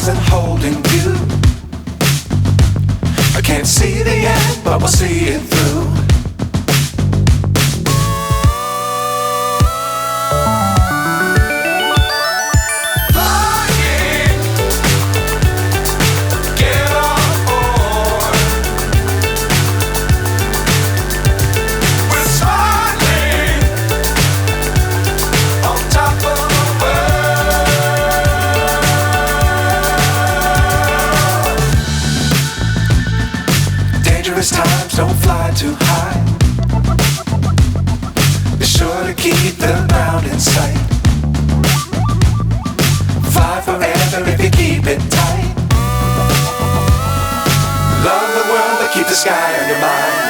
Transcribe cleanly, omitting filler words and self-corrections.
stars and holding you. I can't see the end, but we'll see it through. Times don't fly too high. Be sure to keep the ground in sight. Fly forever if you keep it tight. Love the world but keep the sky on your mind.